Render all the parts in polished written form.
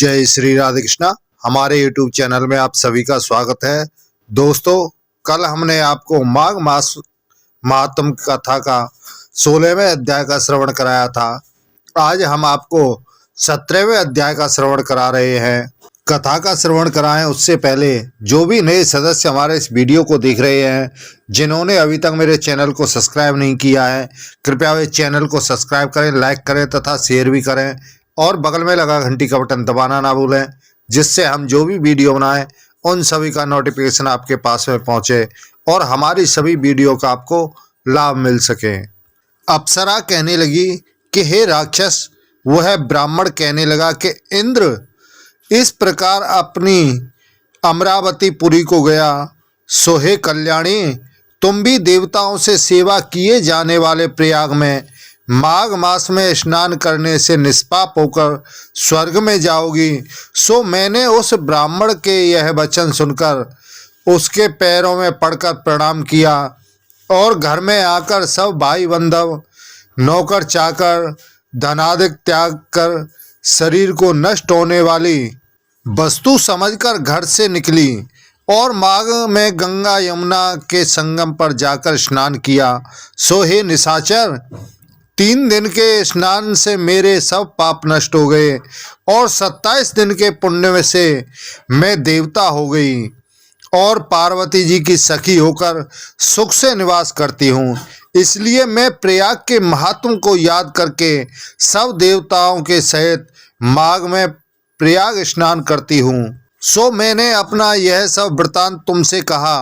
जय श्री राधे कृष्णा। हमारे YouTube channel में आप सभी का स्वागत है। दोस्तों, कल हमने आपको माघ मास महात्म कथा का 16वें अध्याय का श्रवण कराया था। आज हम आपको 17वें अध्याय का श्रवण करा रहे हैं। कथा का श्रवण कराएं उससे पहले जो भी नए सदस्य हमारे इस वीडियो को देख रहे हैं, जिन्होंने अभी तक मेरे चैनल को सब्सक्राइब नहीं किया है, कृपया वे चैनल को सब्सक्राइब करें, लाइक करें तथा शेयर भी करें और बगल में लगा घंटी का बटन दबाना ना भूलें, जिससे हम जो भी वीडियो बनाएं उन सभी का नोटिफिकेशन आपके पास में पहुंचे और हमारी सभी वीडियो का आपको लाभ मिल सके। अप्सरा कहने लगी कि हे राक्षस। वह ब्राह्मण कहने लगा कि इंद्र इस प्रकार अपनी अमरावतीपुरी को गया। सो हे कल्याणी, तुम भी देवताओं से सेवा किए जाने वाले प्रयाग में माघ मास में स्नान करने से निष्पाप होकर स्वर्ग में जाओगी। सो मैंने उस ब्राह्मण के यह वचन सुनकर उसके पैरों में पड़कर प्रणाम किया और घर में आकर सब भाई बंधव, नौकर चाकर, धनादिक त्याग कर शरीर को नष्ट होने वाली वस्तु समझकर घर से निकली और माघ में गंगा यमुना के संगम पर जाकर स्नान किया। सो हे निशाचर, 3 दिन के स्नान से मेरे सब पाप नष्ट हो गए और 27 दिन के पुण्य में से मैं देवता हो गई और पार्वती जी की सखी होकर सुख से निवास करती हूँ। इसलिए मैं प्रयाग के महात्म को याद करके सब देवताओं के सहित माघ में प्रयाग स्नान करती हूँ। सो मैंने अपना यह सब वृतांत तुमसे कहा।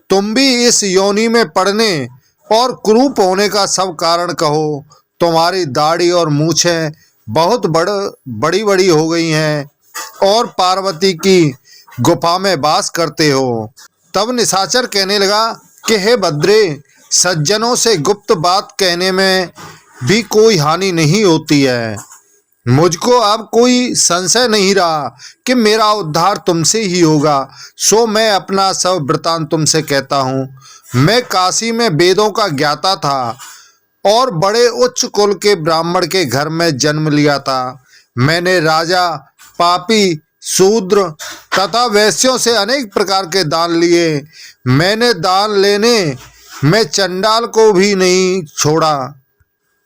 तुम भी इस योनि में पड़ने और कुरूप होने का सब कारण कहो। तुम्हारी दाढ़ी और मूछें बहुत बड़ी बड़ी हो गई हैं और पार्वती की गुफा में वास करते हो। तब निशाचर कहने लगा कि हे भद्रे, सज्जनों से गुप्त बात कहने में भी कोई हानि नहीं होती है। मुझको अब कोई संशय नहीं रहा कि मेरा उद्धार तुमसे ही होगा। सो मैं अपना सब वृतांत तुमसे कहता हूँ। मैं काशी में वेदों का ज्ञाता था और बड़े उच्च कुल के ब्राह्मण के घर में जन्म लिया था। मैंने राजा, पापी, शूद्र तथा वैश्यों से अनेक प्रकार के दान लिए। मैंने दान लेने में चंडाल को भी नहीं छोड़ा।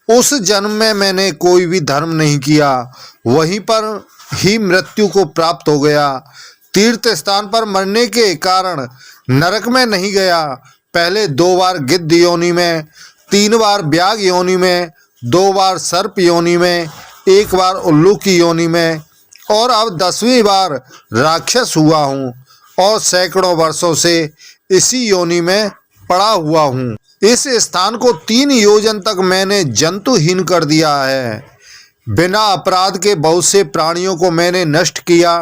उस जन्म में मैंने कोई भी धर्म नहीं किया, वहीं पर ही मृत्यु को प्राप्त हो गया। तीर्थ स्थान पर मरने के कारण नरक में नहीं गया। पहले 2 बार गिद्ध योनि में, 3 बार व्याघ्र योनि में, 2 बार सर्प योनि में, 1 बार उल्लू की योनि में और अब 10वीं बार राक्षस हुआ हूँ और सैकड़ों वर्षों से इसी योनि में पड़ा हुआ हूँ। इस स्थान को 3 योजन तक मैंने जंतुहीन कर दिया है। बिना अपराध के बहुत से प्राणियों को मैंने नष्ट किया।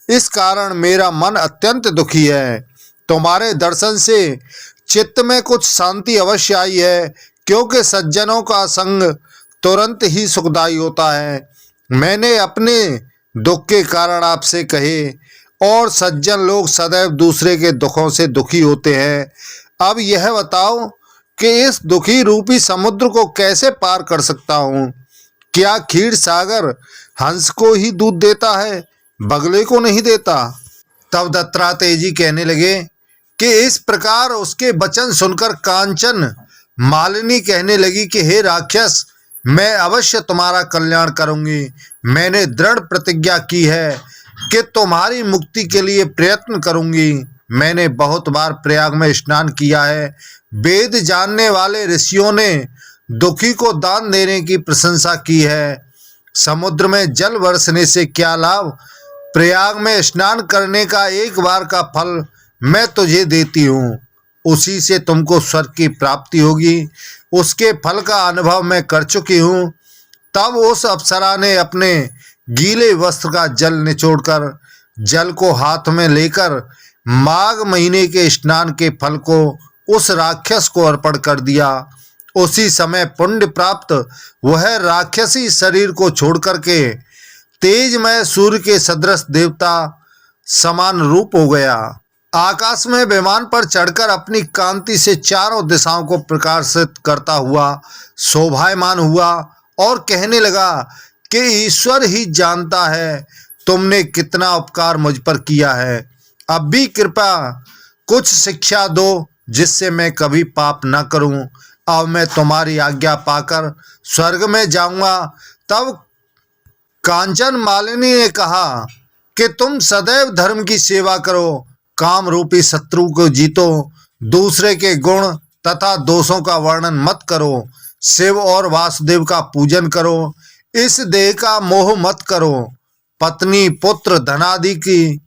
इस कारण मेरा मन अत्यंत दुखी है। तुम्हारे दर्शन से चित्त में कुछ शांति अवश्य आई है, क्योंकि सज्जनों का संग तुरंत ही सुखदायी होता है। मैंने अपने दुख के कारण आपसे कहे और सज्जन लोग सदैव दूसरे के दुखों से दुखी होते हैं। अब यह बताओ कि इस दुखी रूपी समुद्र को कैसे पार कर सकता हूँ? क्या क्षीर सागर हंस को ही दूध देता है, बगले को नहीं देता? तब दत्तात्रेय जी कहने लगे कि इस प्रकार उसके वचन सुनकर कांचन मालिनी कहने लगी कि हे राक्षस, मैं अवश्य तुम्हारा कल्याण करूंगी। मैंने दृढ़ प्रतिज्ञा की है कि तुम्हारी मुक्ति के लिए प्रयत्न करूंगी। मैंने बहुत बार प्रयाग में स्नान किया है। वेद जानने वाले ऋषियों ने दुखी को दान देने की प्रशंसा की है। समुद्र में जल बरसने से क्या लाभ? प्रयाग में स्नान करने का 1 बार का फल मैं तुझे देती हूँ, उसी से तुमको स्वर्ग की प्राप्ति होगी। उसके फल का अनुभव मैं कर चुकी हूँ। तब उस अप्सरा ने अपने गीले वस्त्र का जल निचोड़कर जल को हाथ में लेकर माघ महीने के स्नान के फल को उस राक्षस को अर्पण कर दिया। उसी समय पुण्य प्राप्त वह राक्षसी शरीर को छोड़ करके तेजमय सूर्य के सदृश देवता समान रूप हो गया। आकाश में विमान पर चढ़कर अपनी कांति से चारों दिशाओं को प्रकाशित करता हुआ शोभायमान हुआ और कहने लगा कि ईश्वर ही जानता है तुमने कितना उपकार मुझ पर किया है। अब भी कृपया कुछ शिक्षा दो जिससे मैं कभी पाप न करूं। अब मैं तुम्हारी आज्ञा पाकर स्वर्ग में जाऊंगा। तब कांचन मालिनी ने कहा कि तुम सदैव धर्म की सेवा करो, काम रूपी शत्रु को जीतो, दूसरे के गुण तथा दोषों का वर्णन मत करो, शिव और वासुदेव का पूजन करो, इस देह का मोह मत करो, पत्नी पुत्र धनादि की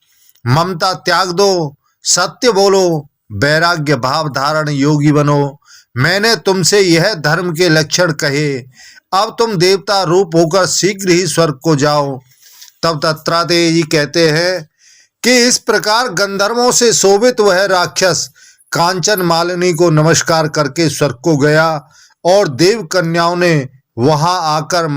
ममता त्याग दो, सत्य बोलो, वैराग्य भाव धारण योगी बनो। मैंने तुमसे यह धर्म के लक्षण कहे। अब तुम देवता रूप होकर शीघ्र ही स्वर्ग को जाओ। तब दत्तात्रेय जी कहते हैं कि इस प्रकार गंधर्वों से शोभित वह राक्षस कांचन मालिनी को नमस्कार करके स्वर्ग को गया और देव कन्याओं ने वहां आकर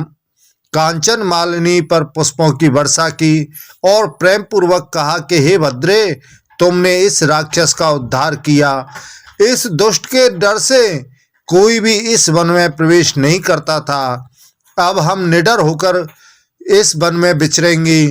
कांचन मालिनी पर पुष्पों की वर्षा की और प्रेम पूर्वक कहा कि हे भद्रे, तुमने इस राक्षस का उद्धार किया। इस दुष्ट के डर से कोई भी इस वन में प्रवेश नहीं करता था। अब हम निडर होकर इस वन में विचरेंगी।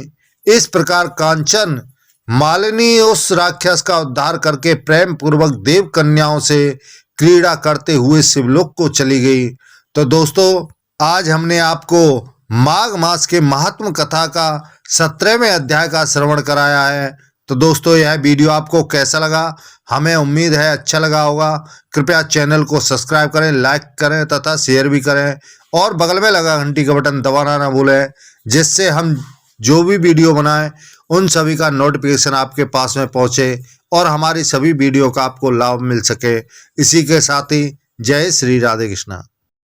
इस प्रकार कांचन मालिनी उस राक्षस का उद्धार करके प्रेम पूर्वक देव कन्याओं से क्रीड़ा करते हुए शिवलोक को चली गई। तो दोस्तों, आज हमने आपको माघ मास के महात्म कथा का 17वें अध्याय का श्रवण कराया है। तो दोस्तों, यह वीडियो आपको कैसा लगा? हमें उम्मीद है अच्छा लगा होगा। कृपया चैनल को सब्सक्राइब करें, लाइक करें तथा शेयर भी करें और बगल में लगा घंटी का बटन दबाना ना भूलें, जिससे हम जो भी वीडियो बनाएं उन सभी का नोटिफिकेशन आपके पास में पहुंचे और हमारी सभी वीडियो का आपको लाभ मिल सके। इसी के साथ ही जय श्री राधे कृष्णा।